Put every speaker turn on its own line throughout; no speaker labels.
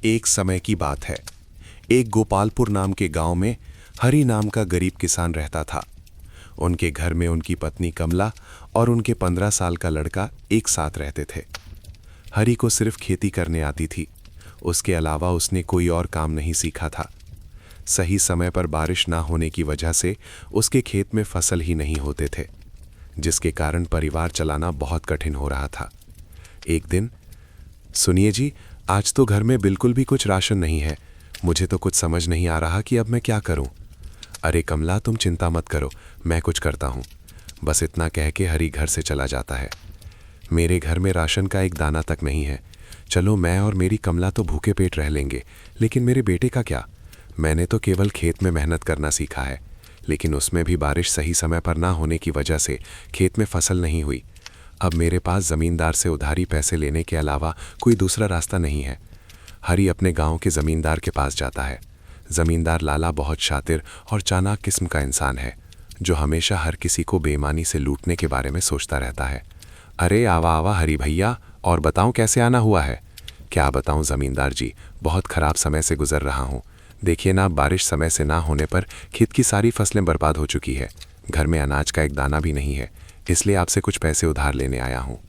एक समय की बात है। एक गोपालपुर नाम के गांव में हरि नाम का गरीब किसान रहता था। उनके घर में उनकी पत्नी कमला और उनके 15 साल का लड़का एक साथ रहते थे। हरि को सिर्फ खेती करने आती थी। उसके अलावा उसने कोई और काम नहीं सीखा था। सही समय पर बारिश ना होने की वजह से उसके खेत में फसल ही नहीं होते थे, जिसके कारण परिवार चलाना बहुत कठिन हो रहा था। एक दिन, सुनिए जी, आज तो घर में बिल्कुल भी कुछ राशन नहीं है। मुझे तो कुछ समझ नहीं आ रहा कि अब मैं क्या करूं। अरे कमला, तुम चिंता मत करो, मैं कुछ करता हूं। बस इतना कह के हरि घर से चला जाता है। मेरे घर में राशन का एक दाना तक नहीं है। चलो, मैं और मेरी कमला तो भूखे पेट रह लेंगे, लेकिन मेरे बेटे का क्या? मैंने तो केवल खेत में मेहनत करना सीखा है, लेकिन उसमें भी बारिश सही समय पर ना होने की वजह से खेत में फसल नहीं हुई। अब मेरे पास ज़मींदार से उधारी पैसे लेने के अलावा कोई दूसरा रास्ता नहीं है। हरि अपने गांव के ज़मींदार के पास जाता है। ज़मींदार लाला बहुत शातिर और चालाक किस्म का इंसान है, जो हमेशा हर किसी को बेईमानी से लूटने के बारे में सोचता रहता है। अरे आवा आवा हरि भैया, और बताऊं कैसे आना हुआ है? क्या बताऊं ज़मींदार जी, बहुत ख़राब समय से गुजर रहा हूँ। देखिए ना, बारिश समय से ना होने पर खेत की सारी फसलें बर्बाद हो चुकी है। घर में अनाज का एक दाना भी नहीं है, इसलिए आपसे कुछ पैसे उधार लेने आया हूँ।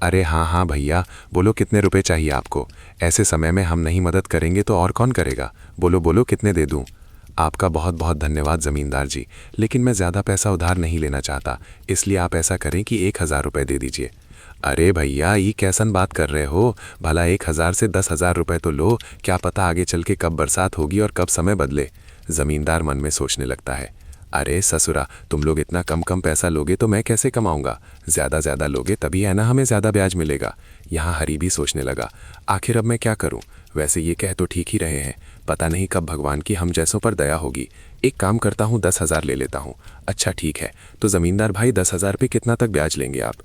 अरे हाँ हाँ भैया, बोलो कितने रुपए चाहिए आपको? ऐसे समय में हम नहीं मदद करेंगे तो और कौन करेगा? बोलो बोलो, कितने दे दूँ? आपका बहुत बहुत धन्यवाद ज़मींदार जी, लेकिन मैं ज़्यादा पैसा उधार नहीं लेना चाहता, इसलिए आप ऐसा करें कि 1000 रुपये दे दीजिए। अरे भैया, ये कैसन बात कर रहे हो? भला 1000 से 10,000 रुपये तो लो, क्या पता आगे चल के कब बरसात होगी और कब समय बदले। ज़मींदार मन में सोचने लगता है, अरे ससुरा, तुम लोग इतना कम कम पैसा लोगे तो मैं कैसे कमाऊंगा? ज़्यादा लोगे तभी है ना हमें ज़्यादा ब्याज मिलेगा। यहाँ हरि भी सोचने लगा, आखिर अब मैं क्या करूँ? वैसे ये कह तो ठीक ही रहे हैं, पता नहीं कब भगवान की हम जैसों पर दया होगी। एक काम करता हूँ, 10,000 ले लेता हूँ। अच्छा ठीक है, तो ज़मींदार भाई 10,000 पे कितना तक ब्याज लेंगे आप?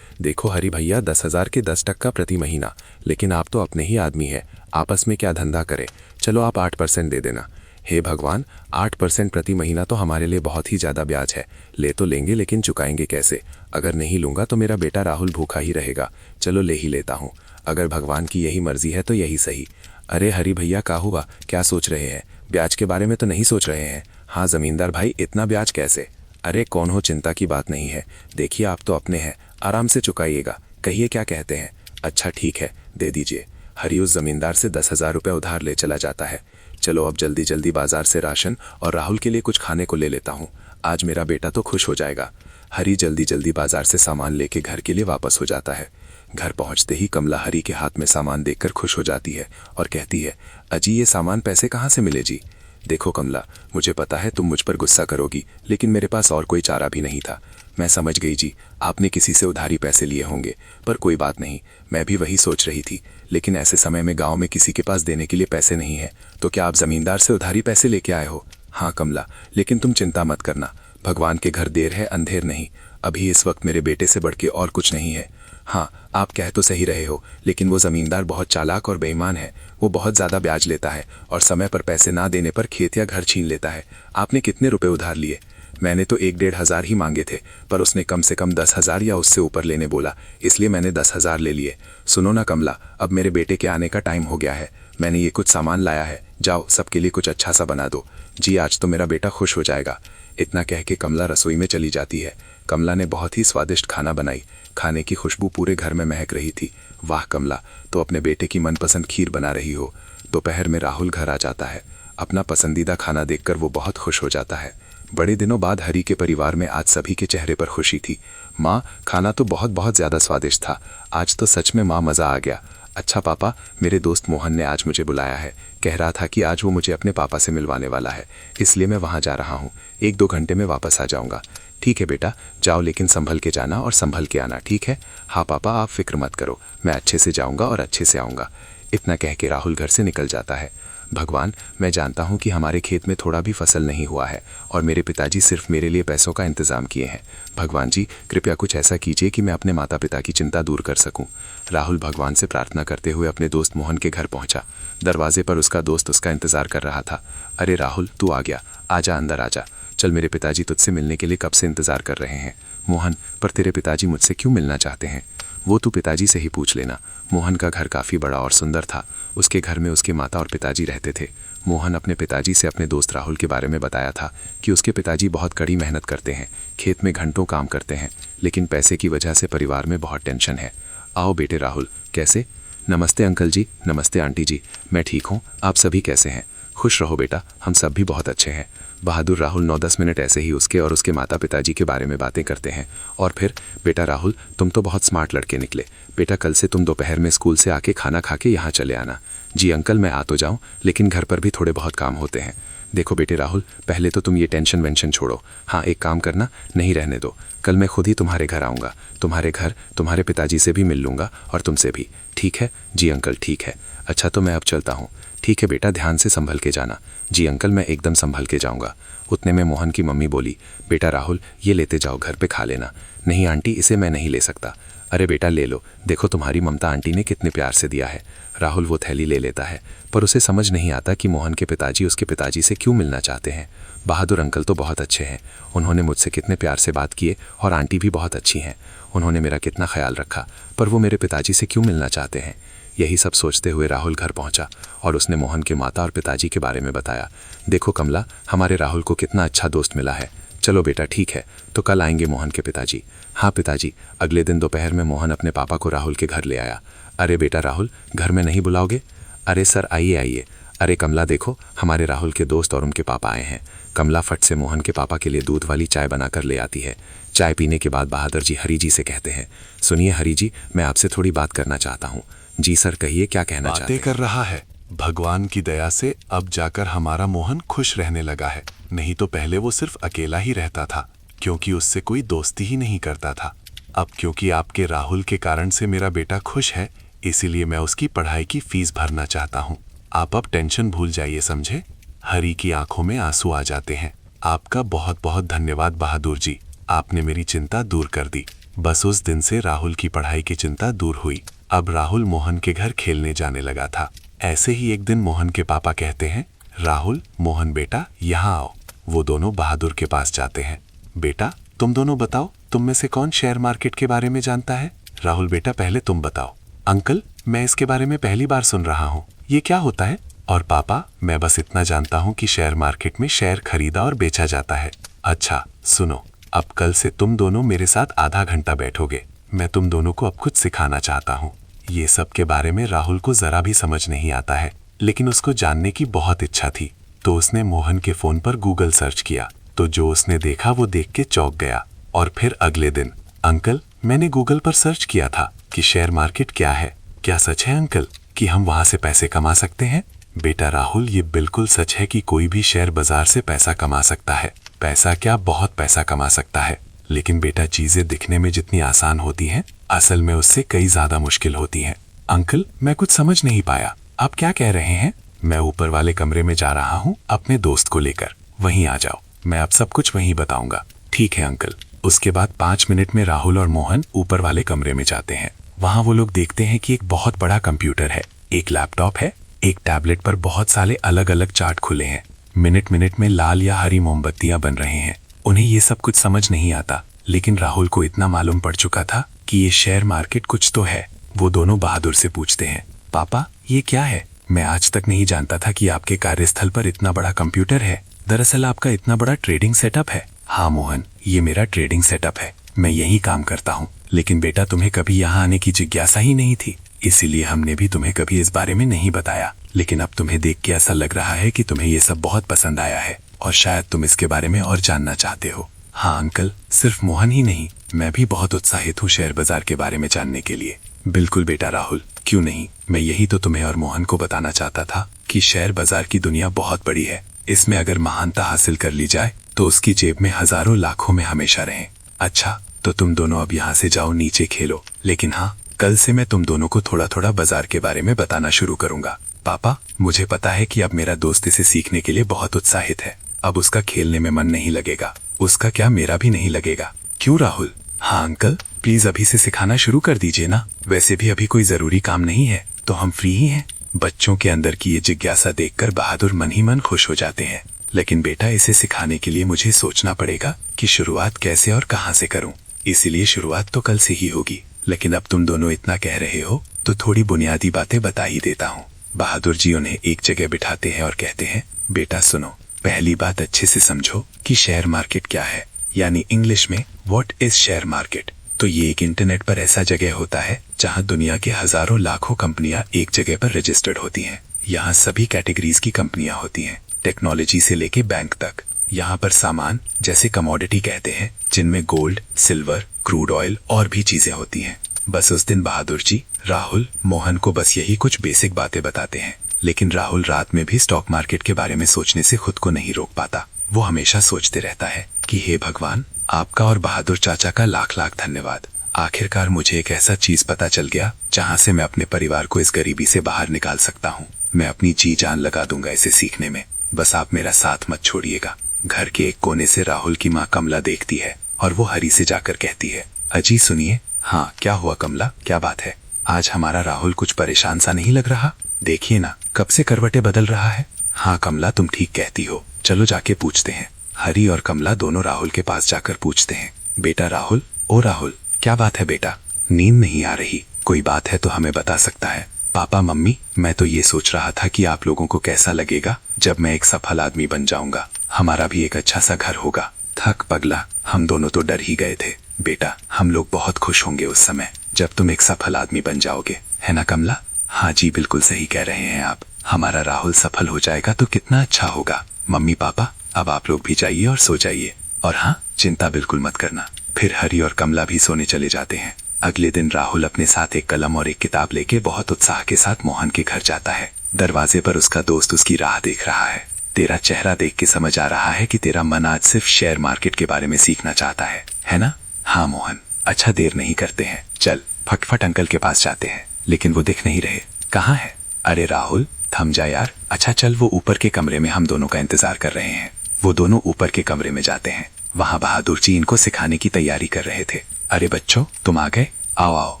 देखो हरि भैया, 10,000 के 10% प्रति महीना, लेकिन आप तो अपने ही आदमी है, आपस में क्या धंधा करें? चलो आप 8% दे देना। हे भगवान, 8% प्रति महीना तो हमारे लिए बहुत ही ज़्यादा ब्याज है। ले तो लेंगे, लेकिन चुकाएंगे कैसे? अगर नहीं लूँगा तो मेरा बेटा राहुल भूखा ही रहेगा। चलो ले ही लेता हूँ, अगर भगवान की यही मर्जी है तो यही सही। अरे हरि भैया, क्या हुआ? क्या सोच रहे हैं? ब्याज के बारे में तो नहीं सोच रहे हैं? हाँ ज़मींदार भाई, इतना ब्याज कैसे? अरे कौन हो, चिंता की बात नहीं है। देखिए आप तो अपने हैं, आराम से चुकाइएगा। कहिए क्या कहते हैं? अच्छा ठीक है, दे दीजिए। हरि उस ज़मींदार से 10,000 रुपये उधार ले चला जाता है। चलो अब जल्दी जल्दी बाजार से राशन और राहुल के लिए कुछ खाने को ले लेता हूँ, आज मेरा बेटा तो खुश हो जाएगा। हरि जल्दी जल्दी बाजार से सामान लेके घर के लिए वापस हो जाता है। घर पहुंचते ही कमला हरि के हाथ में सामान देखकर खुश हो जाती है और कहती है, अजी ये सामान पैसे कहाँ से मिले जी? देखो कमला, मुझे पता है तुम मुझ पर गुस्सा करोगी, लेकिन मेरे पास और कोई चारा भी नहीं था। मैं समझ गई जी, आपने किसी से उधारी पैसे लिए होंगे, पर कोई बात नहीं, मैं भी वही सोच रही थी। लेकिन ऐसे समय में गांव में किसी के पास देने के लिए पैसे नहीं है, तो क्या आप जमींदार से उधारी पैसे लेके आए हो? हाँ कमला, लेकिन तुम चिंता मत करना, भगवान के घर देर है अंधेर नहीं। अभी इस वक्त मेरे बेटे से बढ़ के और कुछ नहीं है। हाँ, आप कह तो सही रहे हो, लेकिन वो जमींदार बहुत चालाक और बेईमान है। वो बहुत ज़्यादा ब्याज लेता है और समय पर पैसे ना देने पर खेत या घर छीन लेता है। आपने कितने रुपए उधार लिए? मैंने तो 1-1.5 हजार ही मांगे थे, पर उसने कम से कम 10,000 या उससे ऊपर लेने बोला, इसलिए मैंने 10,000 ले लिए। सुनो ना कमला, अब मेरे बेटे के आने का टाइम हो गया है। मैंने ये कुछ सामान लाया है, जाओ सबके लिए कुछ अच्छा सा बना दो। जी आज तो मेरा बेटा खुश हो जाएगा। इतना कह के कमला रसोई में चली जाती है। कमला ने बहुत ही स्वादिष्ट खाना बनाई। खाने की खुशबू पूरे घर में महक रही थी। वाह कमला, तो अपने बेटे की मनपसंद खीर बना रही हो। दोपहर में राहुल घर आ जाता है। अपना पसंदीदा खाना देखकर वो बहुत खुश हो जाता है। बड़े दिनों बाद हरि के परिवार में आज सभी के चेहरे पर खुशी थी। माँ, खाना तो बहुत बहुत ज़्यादा स्वादिष्ट था। आज तो सच में माँ, मज़ा आ गया। अच्छा पापा, मेरे दोस्त मोहन ने आज मुझे बुलाया है। कह रहा था कि आज वो मुझे अपने पापा से मिलवाने वाला है, इसलिए मैं वहाँ जा रहा हूँ। 1-2 घंटे में वापस आ जाऊँगा। ठीक है बेटा, जाओ, लेकिन संभल के जाना और संभल के आना, ठीक है? हाँ पापा, आप फिक्र मत करो, मैं अच्छे से जाऊँगा और अच्छे से आऊँगा। इतना कह के राहुल घर से निकल जाता है। भगवान, मैं जानता हूँ कि हमारे खेत में थोड़ा भी फसल नहीं हुआ है और मेरे पिताजी सिर्फ मेरे लिए पैसों का इंतजाम किए हैं। भगवान जी, कृपया कुछ ऐसा कीजिए कि मैं अपने माता पिता की चिंता दूर कर सकूं। राहुल भगवान से प्रार्थना करते हुए अपने दोस्त मोहन के घर पहुंचा। दरवाजे पर उसका दोस्त उसका इंतजार कर रहा था। अरे राहुल, तू आ गया, आजा अंदर आजा। चल, मेरे पिताजी तुझसे मिलने के लिए कब से इंतजार कर रहे हैं। मोहन, पर तेरे पिताजी मुझसे क्यों मिलना चाहते हैं? वो तू पिताजी से ही पूछ लेना। मोहन का घर काफ़ी बड़ा और सुंदर था। उसके घर में उसके माता और पिताजी रहते थे। मोहन अपने पिताजी से अपने दोस्त राहुल के बारे में बताया था कि उसके पिताजी बहुत कड़ी मेहनत करते हैं, खेत में घंटों काम करते हैं, लेकिन पैसे की वजह से परिवार में बहुत टेंशन है। आओ बेटे राहुल, कैसे? नमस्ते अंकल जी, नमस्ते आंटी जी, मैं ठीक हूँ, आप सभी कैसे हैं? खुश रहो बेटा, हम सब भी बहुत अच्छे हैं। बहादुर राहुल 9-10 मिनट ऐसे ही उसके और उसके माता पिताजी के बारे में बातें करते हैं। और फिर, बेटा राहुल, तुम तो बहुत स्मार्ट लड़के निकले। बेटा कल से तुम दोपहर में स्कूल से आके खाना खा के यहाँ चले आना। जी अंकल, मैं आ तो जाऊँ, लेकिन घर पर भी थोड़े बहुत काम होते हैं। देखो बेटे राहुल, पहले तो तुम ये टेंशन वेंशन छोड़ो। हाँ, एक काम करना, नहीं रहने दो, कल मैं खुद ही तुम्हारे घर आऊँगा। तुम्हारे घर तुम्हारे पिताजी से भी मिल लूँगा और तुमसे भी। ठीक है? जी अंकल, ठीक है। अच्छा, तो मैं अब चलता हूँ। ठीक है बेटा, ध्यान से संभल के जाना। जी अंकल, मैं एकदम संभल के जाऊँगा। उतने में मोहन की मम्मी बोली, बेटा राहुल, ये लेते जाओ, घर पे खा लेना। नहीं आंटी, इसे मैं नहीं ले सकता। अरे बेटा ले लो, देखो तुम्हारी ममता आंटी ने कितने प्यार से दिया है। राहुल वो थैली ले लेता है, पर उसे समझ नहीं आता कि मोहन के पिताजी उसके पिताजी से क्यों मिलना चाहते हैं। बहादुर अंकल तो बहुत अच्छे हैं, उन्होंने मुझसे कितने प्यार से बात किए, और आंटी भी बहुत अच्छी हैं, उन्होंने मेरा कितना ख्याल रखा, पर वो मेरे पिताजी से क्यों मिलना चाहते हैं। यही सब सोचते हुए राहुल घर पहुंचा और उसने मोहन के माता और पिताजी के बारे में बताया। देखो कमला, हमारे राहुल को कितना अच्छा दोस्त मिला है। चलो बेटा, ठीक है, तो कल आएंगे मोहन के पिताजी। हाँ पिताजी। अगले दिन दोपहर में मोहन अपने पापा को राहुल के घर ले आया। अरे बेटा राहुल, घर में नहीं बुलाओगे? अरे सर, आइए आइए। अरे कमला देखो, हमारे राहुल के दोस्त और उनके पापा आए हैं। कमला फट से मोहन के पापा के लिए दूध वाली चाय बनाकर ले आती है। चाय पीने के बाद बहादुर जी हरी जी से कहते हैं, सुनिए हरी जी, मैं आपसे थोड़ी बात करना चाहता हूँ। जी सर, कहिए, क्या कहना चाहते हैं?
बातें कर रहा है। भगवान की दया से अब जाकर हमारा मोहन खुश रहने लगा है, नहीं तो पहले वो सिर्फ अकेला ही रहता था, क्योंकि उससे कोई दोस्ती ही नहीं करता था। अब क्योंकि आपके राहुल के कारण से मेरा बेटा खुश है, इसीलिए मैं उसकी पढ़ाई की फीस भरना चाहता हूँ। आप अब टेंशन भूल जाइए, समझे? हरी की आंखों में आंसू आ जाते हैं। आपका बहुत बहुत धन्यवाद बहादुर जी, आपने मेरी चिंता दूर कर दी। बस उस दिन से राहुल की पढ़ाई की चिंता दूर हुई। अब राहुल मोहन के घर खेलने जाने लगा था। ऐसे ही एक दिन मोहन के पापा कहते हैं, राहुल, मोहन बेटा, यहाँ आओ। वो दोनों बहादुर के पास जाते हैं। बेटा, तुम दोनों बताओ, तुम में से कौन शेयर मार्केट के बारे में जानता है? राहुल बेटा, पहले तुम बताओ। अंकल, मैं इसके बारे में पहली बार सुन रहा हूँ, ये क्या होता है? और पापा, मैं बस इतना जानता हूँ कि शेयर मार्केट में शेयर खरीदा और बेचा जाता है। अच्छा सुनो, अब कल से तुम दोनों मेरे साथ आधा घंटा बैठोगे। मैं तुम दोनों को अब कुछ सिखाना चाहता हूँ। ये सब के बारे में राहुल को जरा भी समझ नहीं आता है, लेकिन उसको जानने की बहुत इच्छा थी, तो उसने मोहन के फोन पर गूगल सर्च किया। तो जो उसने देखा वो देख के चौंक गया। और फिर अगले दिन, अंकल, मैंने गूगल पर सर्च किया था कि शेयर मार्केट क्या है। क्या सच है अंकल कि हम वहां से पैसे कमा सकते हैं? बेटा राहुल, ये बिल्कुल सच है कि कोई भी शेयर बाजार से पैसा कमा सकता है। पैसा क्या, बहुत पैसा कमा सकता है। लेकिन बेटा, चीजें दिखने में जितनी आसान होती हैं, असल में उससे कई ज्यादा मुश्किल होती हैं। अंकल, मैं कुछ समझ नहीं पाया, आप क्या कह रहे हैं? मैं ऊपर वाले कमरे में जा रहा हूँ अपने दोस्त को लेकर, वहीं आ जाओ, मैं अब सब कुछ वहीं बताऊंगा। ठीक है अंकल। उसके बाद 5 मिनट में राहुल और मोहन ऊपर वाले कमरे में जाते हैं। वहां वो लोग देखते हैं कि एक बहुत बड़ा कंप्यूटर है, एक लैपटॉप है, एक टैबलेट पर बहुत सारे अलग अलग चार्ट खुले हैं। मिनट मिनट में लाल या हरी मोमबत्तियां बन रहे हैं। उन्हें ये सब कुछ समझ नहीं आता, लेकिन राहुल को इतना मालूम पड़ चुका था कि ये शेयर मार्केट कुछ तो है। वो दोनों बहादुर से पूछते हैं, पापा ये क्या है? मैं आज तक नहीं जानता था कि आपके कार्यस्थल पर इतना बड़ा कंप्यूटर है। दरअसल आपका इतना बड़ा ट्रेडिंग सेटअप है। हाँ मोहन, ये मेरा ट्रेडिंग सेटअप है, मैं यही काम करता हूँ। लेकिन बेटा, तुम्हें कभी यहाँ आने की जिज्ञासा ही नहीं थी, इसीलिए हमने भी तुम्हें कभी इस बारे में नहीं बताया। लेकिन अब तुम्हें देख के ऐसा लग रहा है कि तुम्हें ये सब बहुत पसंद आया है और शायद तुम इसके बारे में और जानना चाहते हो। हाँ अंकल, सिर्फ मोहन ही नहीं, मैं भी बहुत उत्साहित हूँ शेयर बाजार के बारे में जानने के लिए। बिल्कुल बेटा राहुल, क्यों नहीं, मैं यही तो तुम्हें और मोहन को बताना चाहता था कि शेयर बाजार की दुनिया बहुत बड़ी है। इसमें अगर महानता हासिल कर ली जाए तो उसकी जेब में हजारों लाखों में हमेशा रहें। अच्छा, तो तुम दोनों अब यहाँ से जाओ, नीचे खेलो। लेकिन हाँ, कल से मैं तुम दोनों को थोड़ा थोड़ा बाजार के बारे में बताना शुरू करूंगा। पापा, मुझे पता है कि अब मेरा दोस्त इसे सीखने के लिए बहुत उत्साहित है। अब उसका खेलने में मन नहीं लगेगा। उसका क्या, मेरा भी नहीं लगेगा। क्यों राहुल? हाँ अंकल, प्लीज अभी से सिखाना शुरू कर दीजिए ना। वैसे भी अभी कोई जरूरी काम नहीं है, तो हम फ्री ही हैं। बच्चों के अंदर की ये जिज्ञासा देखकर बहादुर मन ही मन खुश हो जाते हैं। लेकिन बेटा, इसे सिखाने के लिए मुझे सोचना पड़ेगा कि शुरुआत कैसे और कहाँ से करूँ। इसीलिए शुरुआत तो कल से ही होगी। लेकिन अब तुम दोनों इतना कह रहे हो तो थोड़ी बुनियादी बातें बता ही देता हूँ।
बहादुर जी उन्हें एक जगह बिठाते हैं और कहते हैं, बेटा सुनो, पहली बात अच्छे से समझो कि शेयर मार्केट क्या है, यानी इंग्लिश में व्हाट इज शेयर मार्केट। तो ये एक इंटरनेट पर ऐसा जगह होता है जहां दुनिया के हजारों लाखों कंपनियां एक जगह पर रजिस्टर्ड होती हैं। यहाँ सभी कैटेगरीज की कंपनियां होती हैं, टेक्नोलॉजी से लेके बैंक तक। यहाँ पर सामान जैसे कमोडिटी कहते हैं, जिनमें गोल्ड, सिल्वर, क्रूड ऑयल और भी चीजें होती हैं। बस उस दिन बहादुर जी राहुल, मोहन को बस यही कुछ बेसिक बातें बताते हैं, लेकिन राहुल रात में भी स्टॉक मार्केट के बारे में सोचने से खुद को नहीं रोक पाता। वो हमेशा सोचते रहता है कि हे भगवान, आपका और बहादुर चाचा का लाख लाख धन्यवाद। आखिरकार मुझे एक ऐसा चीज पता चल गया जहां से मैं अपने परिवार को इस गरीबी से बाहर निकाल सकता हूँ। मैं अपनी जी जान लगा दूंगा इसे सीखने में, बस आप मेरा साथ मत छोड़िएगा। घर के एक कोने से राहुल की माँ कमला देखती है और वो हरी से जाकर कहती है, अजी सुनिए। हाँ, क्या हुआ कमला, क्या बात है? आज हमारा राहुल कुछ परेशान सा नहीं लग रहा। देखिए ना, कब से करवटें बदल रहा है। हाँ कमला, तुम ठीक कहती हो, चलो जाके पूछते हैं। हरी और कमला दोनों राहुल के पास जाकर पूछते हैं, बेटा राहुल, ओ राहुल, क्या बात है बेटा? नींद नहीं आ रही? कोई बात है तो हमें बता सकता है। पापा मम्मी, मैं तो ये सोच रहा था कि आप लोगों को कैसा लगेगा जब मैं एक सफल आदमी बन जाऊंगा, हमारा भी एक अच्छा सा घर होगा। थक पगला, हम दोनों तो डर ही गए थे। बेटा, हम लोग बहुत खुश होंगे उस समय जब तुम एक सफल आदमी बन जाओगे, है ना कमला? हाँ जी, बिल्कुल सही कह रहे हैं आप। हमारा राहुल सफल हो जाएगा तो कितना अच्छा होगा। मम्मी पापा, अब आप लोग भी जाइए और सो जाइए, और हाँ, चिंता बिल्कुल मत करना। फिर हरी और कमला भी सोने चले जाते हैं। अगले दिन राहुल अपने साथ एक कलम और एक किताब लेके बहुत उत्साह के साथ मोहन के घर जाता है। दरवाजे पर उसका दोस्त उसकी राह देख रहा है। तेरा चेहरा देख के समझ आ रहा है कि तेरा मन आज सिर्फ शेयर मार्केट के बारे में सीखना चाहता है ना? हाँ मोहन, अच्छा देर नहीं करते हैं, चल फटफट अंकल के पास जाते हैं। लेकिन वो दिख नहीं रहे, कहाँ है? अरे राहुल, थम जा यार। अच्छा चल, वो ऊपर के कमरे में हम दोनों का इंतजार कर रहे हैं। वो दोनों ऊपर के कमरे में जाते हैं। वहाँ बहादुर जी इनको सिखाने की तैयारी कर रहे थे। अरे बच्चों, तुम आ गए? आओ आओ,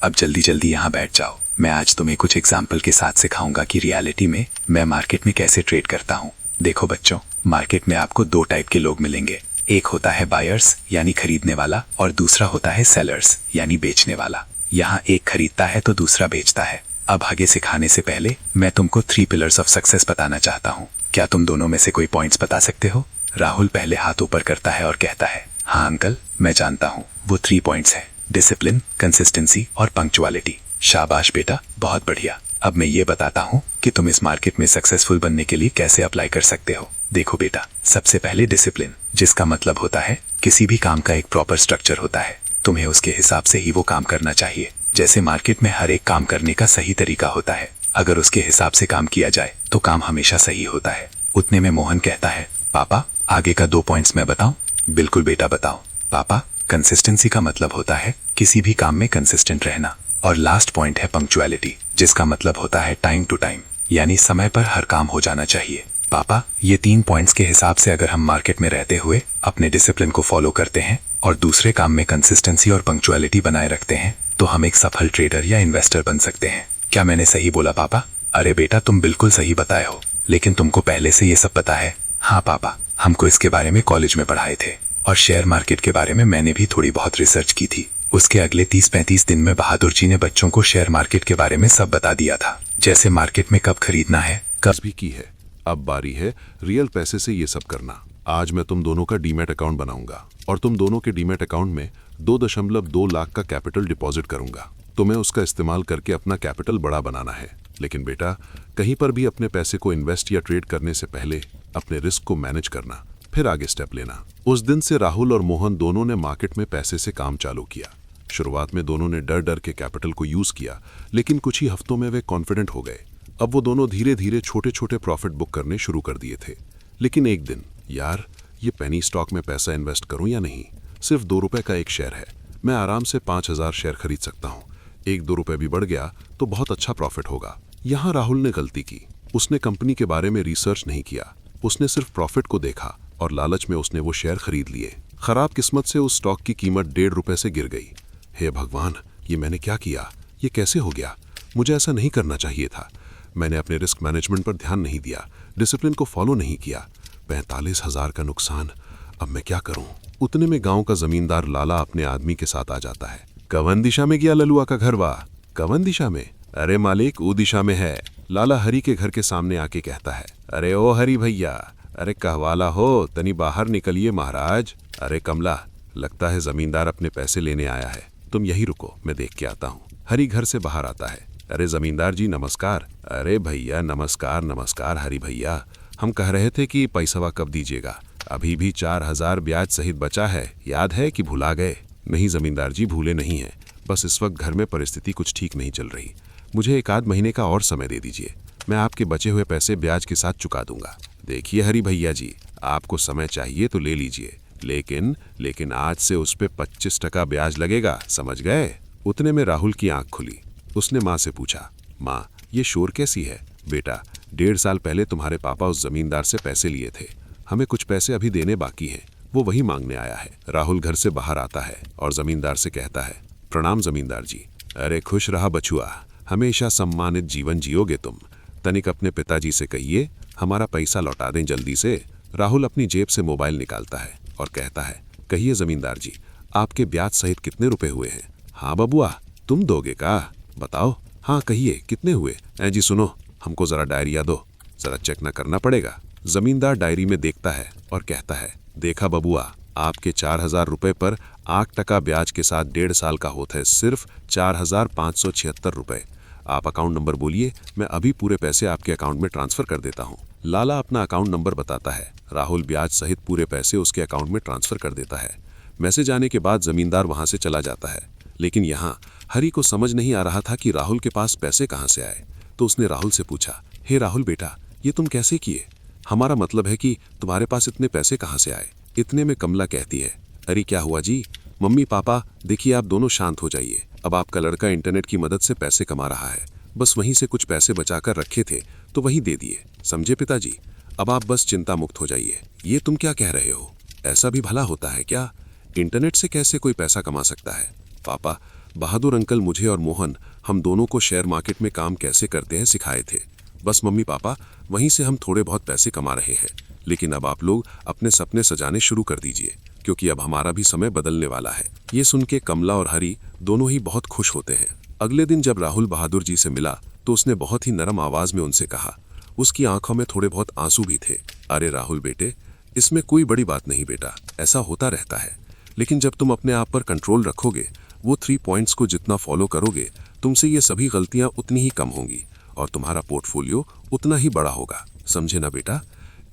अब जल्दी जल्दी यहाँ बैठ जाओ। मैं आज तुम्हें कुछ एग्जाम्पल के साथ सिखाऊंगा कि रियलिटी में मैं मार्केट में कैसे ट्रेड करता हूँ। देखो बच्चों, मार्केट में आपको दो टाइप के लोग मिलेंगे। एक होता है बायर्स यानी खरीदने वाला, और दूसरा होता है सेलर्स यानी बेचने वाला। यहाँ एक खरीदता है तो दूसरा बेचता है। अब आगे सिखाने से पहले मैं तुमको 3 पिलर्स ऑफ सक्सेस बताना चाहता हूँ। क्या तुम दोनों में से कोई पॉइंट्स बता सकते हो? राहुल पहले हाथ ऊपर करता है और कहता है, हाँ अंकल, मैं जानता हूँ। वो 3 पॉइंट्स हैं, डिसिप्लिन, कंसिस्टेंसी और पंक्चुअलिटी। शाबाश बेटा, बहुत बढ़िया। अब मैं ये बताता हूँ कि तुम इस मार्केट में सक्सेसफुल बनने के लिए कैसे अप्लाई कर सकते हो। देखो बेटा, सबसे पहले डिसिप्लिन, जिसका मतलब होता है किसी भी काम का एक प्रॉपर स्ट्रक्चर होता है। तुम्हें उसके हिसाब से ही वो काम करना चाहिए। जैसे मार्केट में हर एक काम करने का सही तरीका होता है, अगर उसके हिसाब से काम किया जाए तो काम हमेशा सही होता है। उतने में मोहन कहता है, पापा आगे का 2 पॉइंट्स मैं बताऊं? बिल्कुल बेटा बताओ। पापा, कंसिस्टेंसी का मतलब होता है किसी भी काम में कंसिस्टेंट रहना, और लास्ट पॉइंट है पंक्चुअलिटी, जिसका मतलब होता है टाइम टू टाइम, यानी समय पर हर काम हो जाना चाहिए। पापा, ये 3 पॉइंट्स के हिसाब से अगर हम मार्केट में रहते हुए अपने डिसिप्लिन को फॉलो करते हैं और दूसरे काम में कंसिस्टेंसी और पंक्चुअलिटी बनाए रखते हैं तो हम एक सफल ट्रेडर या इन्वेस्टर बन सकते हैं। क्या मैंने सही बोला पापा? अरे बेटा, तुम बिल्कुल सही बताए हो, लेकिन तुमको पहले से ये सब पता है? हाँ पापा, हमको इसके बारे में कॉलेज में पढ़ाए थे, और शेयर मार्केट के बारे में मैंने भी थोड़ी बहुत रिसर्च की थी। उसके अगले 30-35 दिन में बहादुर जी ने बच्चों को शेयर मार्केट के बारे में सब बता दिया था, जैसे मार्केट में कब खरीदना है, कब
भी की है। अब बारी है रियल पैसे से ये सब करना। आज मैं तुम दोनों का डीमैट अकाउंट बनाऊंगा और तुम दोनों के डीमैट अकाउंट में 2.2 लाख का कैपिटल डिपॉजिट करूंगा। तुम्हें उसका इस्तेमाल करके अपना कैपिटल बड़ा बनाना है। लेकिन बेटा, कहीं पर भी अपने पैसे को इन्वेस्ट या ट्रेड करने से पहले अपने रिस्क को मैनेज करना, फिर आगे स्टेप लेना। उस दिन से राहुल और मोहन दोनों ने मार्केट में पैसे से काम चालू किया। शुरुआत में दोनों ने डर डर के कैपिटल को यूज किया, लेकिन कुछ ही हफ्तों में वे कॉन्फिडेंट हो गए। अब वो दोनों धीरे धीरे छोटे छोटे प्रॉफिट बुक करने शुरू कर दिए थे। लेकिन एक दिन, यार, ये पेनी स्टॉक में पैसा इन्वेस्ट करूं या नहीं? सिर्फ 2 रुपए का एक शेयर है, मैं आराम से 5000 शेयर खरीद सकता हूँ। 1-2 रुपए भी बढ़ गया तो बहुत अच्छा प्रॉफिट होगा। यहाँ राहुल ने गलती की। उसने कंपनी के बारे में रिसर्च नहीं किया। उसने सिर्फ प्रॉफिट को देखा और लालच में उसने वो शेयर खरीद लिए। खराब किस्मत से उस स्टॉक की कीमत 1.5 रुपए से गिर गई। हे भगवान, ये मैंने क्या किया? ये कैसे हो गया? मुझे ऐसा नहीं करना चाहिए था। मैंने अपने रिस्क मैनेजमेंट पर ध्यान नहीं दिया, डिसिप्लिन को फॉलो नहीं किया। 45,000 का नुकसान। अब मैं क्या करूं? उतने में गांव का जमींदार लाला अपने आदमी के साथ आ जाता है। कवन दिशा में गया ललुआ का घर? वाह, कवन दिशा में? अरे मालिक, ऊ दिशा में है। लाला हरी के घर के सामने आके कहता है, अरे ओ हरी भैया, अरे कहवाला हो, तनी बाहर निकलिए महाराज। अरे कमला, लगता है जमींदार अपने पैसे लेने आया है, तुम यही रुको, मैं देख के आता हूँ। हरी घर से बाहर आता है। अरे जमींदार जी नमस्कार। अरे भैया नमस्कार नमस्कार हरी भैया, हम कह रहे थे कि पैसवा कब दीजिएगा? अभी भी 4000 ब्याज सहित बचा है, याद है कि भुला गए? नहीं जमींदार जी, भूले नहीं हैं, बस इस वक्त घर में परिस्थिति कुछ ठीक नहीं चल रही। मुझे 1 आध महीने का और समय दे दीजिए, मैं आपके बचे हुए पैसे ब्याज के साथ चुका दूंगा। देखिए हरी भैया जी, आपको समय चाहिए तो ले लीजिए, लेकिन आज से उस पे 25% ब्याज लगेगा, समझ गए? उतने में राहुल की आंख खुली। उसने माँ से पूछा, माँ ये शोर कैसी है? बेटा, 1.5 साल पहले तुम्हारे पापा उस जमींदार से पैसे लिए थे, हमें कुछ पैसे अभी देने बाकी हैं, वो वही मांगने आया है। राहुल घर से बाहर आता है और जमींदार से कहता है, प्रणाम जमींदार जी। अरे खुश रहा बछुआ, हमेशा सम्मानित जीवन जियोगे तुम। तनिक अपने पिताजी से कहिए हमारा पैसा लौटा दें जल्दी से। राहुल अपनी जेब से मोबाइल निकालता है और कहता है, कहिए जमींदार जी, आपके ब्याज सहित कितने रुपए हुए हैं? हाँ बबुआ, तुम दोगे का? बताओ। हाँ कहिए, कितने हुए? जी सुनो, हमको जरा डायरिया दो, जरा चेक न करना पड़ेगा। जमींदार डायरी में देखता है और कहता है, देखा बबुआ, आपके 4000 रुपए पर 8% ब्याज के साथ 1.5 साल का होता है सिर्फ 4576 रुपए। आप अकाउंट नंबर बोलिए, मैं अभी पूरे पैसे आपके अकाउंट में ट्रांसफर कर देता हूँ। लाला अपना अकाउंट नंबर बताता है। राहुल ब्याज सहित पूरे पैसे उसके अकाउंट में ट्रांसफर कर देता है। मैसेज आने के बाद जमींदार वहां से चला जाता है, लेकिन यहाँ हरी को समझ नहीं आ रहा था कि राहुल के पास पैसे कहाँ से आए। तो उसने राहुल से पूछा, हे राहुल बेटा, ये तुम कैसे किए? हमारा मतलब है कि तुम्हारे पास इतने पैसे कहाँ से आए? इतने में कमला कहती है, अरे क्या हुआ जी? मम्मी पापा देखिए, आप दोनों शांत हो जाइए। अब आपका लड़का इंटरनेट की मदद से पैसे कमा रहा है, बस वहीं से कुछ पैसे बचाकर रखे थे तो वही दे दिए, समझे पिताजी? अब आप बस चिंता मुक्त हो जाइए। ये तुम क्या कह रहे हो? ऐसा भी भला होता है क्या? इंटरनेट से कैसे कोई पैसा कमा सकता है? पापा, बहादुर अंकल मुझे और मोहन, हम दोनों को शेयर मार्केट में काम कैसे करते हैं सिखाए थे। बस मम्मी पापा, वहीं से हम थोड़े बहुत पैसे कमा रहे हैं। लेकिन अब आप लोग अपने सपने सजाने शुरू कर दीजिए, क्योंकि अब हमारा भी समय बदलने वाला है। ये सुन के कमला और हरी दोनों ही बहुत खुश होते हैं। अगले दिन जब राहुल बहादुर जी से मिला तो उसने बहुत ही नरम आवाज में उनसे कहा, उसकी आंखों में थोड़े बहुत आंसू भी थे, अरे राहुल बेटे, इसमें कोई बड़ी बात नहीं बेटा, ऐसा होता रहता है। लेकिन जब तुम अपने आप पर कंट्रोल रखोगे, वो 3 पॉइंट्स को जितना फॉलो करोगे, तुमसे ये सभी गलतियां उतनी ही कम होंगी और तुम्हारा पोर्टफोलियो उतना ही बड़ा होगा, समझे ना बेटा?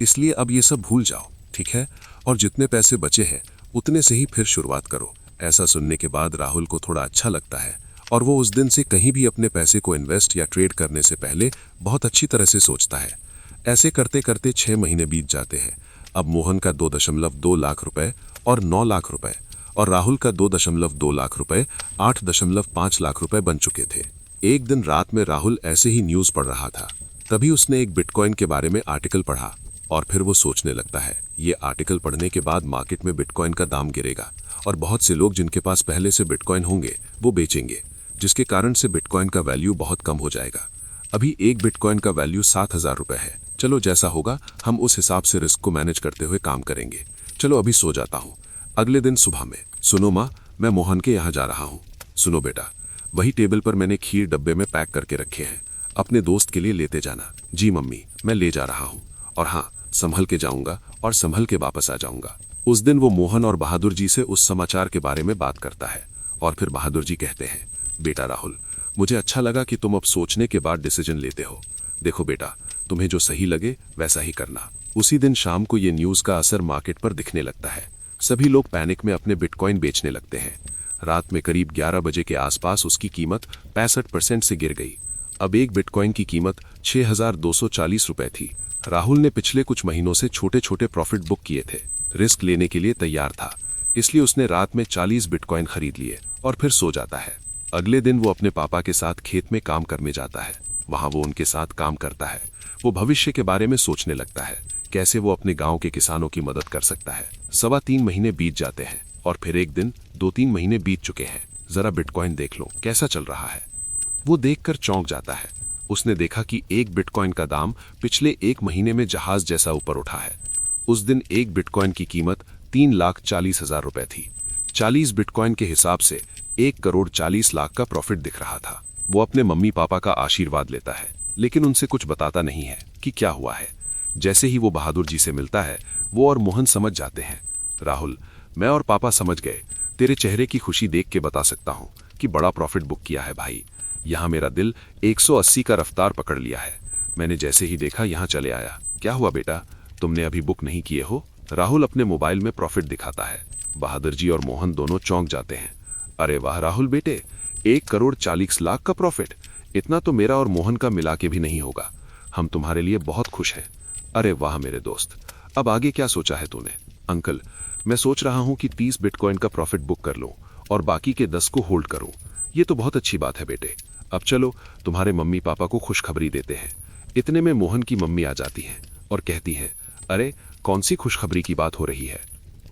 इसलिए अब ये सब भूल जाओ, ठीक है? और जितने पैसे बचे हैं उतने से ही फिर शुरुआत करो। ऐसा सुनने के बाद राहुल को थोड़ा अच्छा लगता है और वो उस दिन से कहीं भी अपने पैसे को इन्वेस्ट या ट्रेड करने से पहले बहुत अच्छी तरह से सोचता है। ऐसे करते करते 6 महीने बीत जाते हैं। अब मोहन का 2.2 लाख रुपए और 9 लाख रुपए और राहुल का 2.2 लाख रुपए 8.5 लाख रुपए बन चुके थे। एक दिन रात में राहुल ऐसे ही न्यूज पढ़ रहा था, तभी उसने एक बिटकॉइन के बारे में आर्टिकल पढ़ा और फिर वो सोचने लगता है, ये आर्टिकल पढ़ने के बाद मार्केट में बिटकॉइन का दाम गिरेगा और बहुत से लोग जिनके पास पहले से बिटकॉइन होंगे वो बेचेंगे, जिसके कारण से बिटकॉइन का वैल्यू बहुत कम हो जाएगा। अभी एक बिटकॉइन का वैल्यू 7000 रुपए है। चलो जैसा होगा हम उस हिसाब से रिस्क को मैनेज करते हुए काम करेंगे। चलो अभी सो जाता हूँ। अगले दिन सुबह में, सुनो माँ, मैं मोहन के यहाँ जा रहा हूँ। सुनो बेटा, वही टेबल पर मैंने खीर डब्बे में पैक करके रखे हैं, अपने दोस्त के लिए लेते जाना। जी मम्मी, मैं ले जा रहा हूँ, और हाँ, संभल के जाऊंगा और संभल के वापस आ जाऊंगा। उस दिन वो मोहन और बहादुर जी से उस समाचार के बारे में बात करता है और फिर बहादुर जी कहते हैं, बेटा राहुल, मुझे अच्छा लगा कि तुम अब सोचने के बाद डिसीजन लेते हो। देखो बेटा, तुम्हें जो सही लगे वैसा ही करना। उसी दिन शाम को ये न्यूज का असर मार्केट पर दिखने लगता है। सभी लोग पैनिक में अपने बिटकॉइन बेचने लगते हैं। रात में करीब 11 बजे के आसपास उसकी कीमत 65% से गिर गई। अब एक बिटकॉइन की कीमत 6240 रुपए थी। राहुल ने पिछले कुछ महीनों से छोटे छोटे प्रॉफिट बुक किए थे, रिस्क लेने के लिए तैयार था, इसलिए उसने रात में 40 बिटकॉइन खरीद लिए और फिर सो जाता है। अगले दिन वो अपने पापा के साथ खेत में काम करने जाता है। वहां वो उनके साथ काम करता है। वो भविष्य के बारे में सोचने लगता है, कैसे वो अपने गांव के किसानों की मदद कर सकता है। 3.25 महीने बीत जाते हैं और फिर एक दिन 2-3 महीने बीत चुके हैं। जरा बिटकॉइन देख लो कैसा चल रहा है। वो देखकर चौंक जाता है। उसने देखा कि एक बिटकॉइन का दाम पिछले 1 महीने में जहाज जैसा ऊपर उठा है। उस दिन एक बिटकॉइन की कीमत 3,40,000 रुपए थी। 40 बिटकॉइन के हिसाब से 1,40,00,000 का प्रॉफिट दिख रहा था। वो अपने मम्मी पापा का आशीर्वाद लेता है।
लेकिन उनसे कुछ बताता नहीं है कि क्या हुआ है। जैसे ही वो बहादुर जी से मिलता है, वो और मोहन समझ जाते हैं। राहुल, मैं और पापा समझ गए। तेरे चेहरे की खुशी देख के बता सकता हूँ कि बड़ा प्रॉफिट बुक किया है भाई। यहाँ मेरा दिल 180 का रफ्तार पकड़ लिया है। मैंने जैसे ही देखा यहाँ चले आया। क्या हुआ बेटा, तुमने अभी बुक नहीं किए हो? राहुल अपने मोबाइल में प्रॉफिट दिखाता है। बहादुर जी और मोहन दोनों चौंक जाते हैं। अरे वाह राहुल बेटे, 1,40,00,000 का प्रॉफिट! इतना तो मेरा और मोहन का मिला के भी नहीं होगा। हम तुम्हारे लिए बहुत खुश हैं। अरे वाह मेरे दोस्त, अब आगे क्या सोचा है तूने? अंकल, मैं सोच रहा हूँ कि 30 बिटकॉइन का प्रॉफिट बुक कर लूँ और बाकी के 10 को होल्ड करूँ। ये तो बहुत अच्छी बात है बेटे। अब चलो तुम्हारे मम्मी पापा को खुशखबरी देते हैं। इतने में मोहन की मम्मी आ जाती हैं और कहती हैं, अरे कौन सी खुशखबरी की बात हो रही है?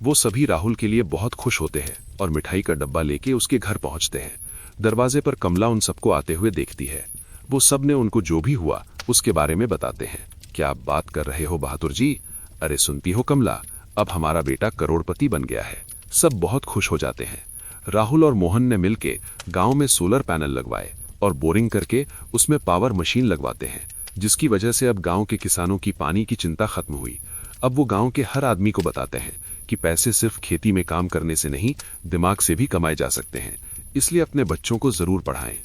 वो सभी राहुल के लिए बहुत खुश होते हैं और मिठाई का डब्बा लेके उसके घर पहुंचते हैं। दरवाजे पर कमला उन सबको आते हुए देखती है। वो सब ने उनको जो भी हुआ उसके बारे में बताते हैं। क्या आप बात कर रहे हो बहादुर जी? अरे सुनती हो कमला, अब हमारा बेटा करोड़पति बन गया है। सब बहुत खुश हो जाते हैं। राहुल और मोहन ने मिलके गांव में सोलर पैनल लगवाए और बोरिंग करके उसमें पावर मशीन लगवाते हैं, जिसकी वजह से अब गांव के किसानों की पानी की चिंता खत्म हुई। अब वो गांव के हर आदमी को बताते हैं कि पैसे सिर्फ खेती में काम करने से नहीं, दिमाग से भी कमाए जा सकते हैं। इसलिए अपने बच्चों को जरूर पढ़ाएं।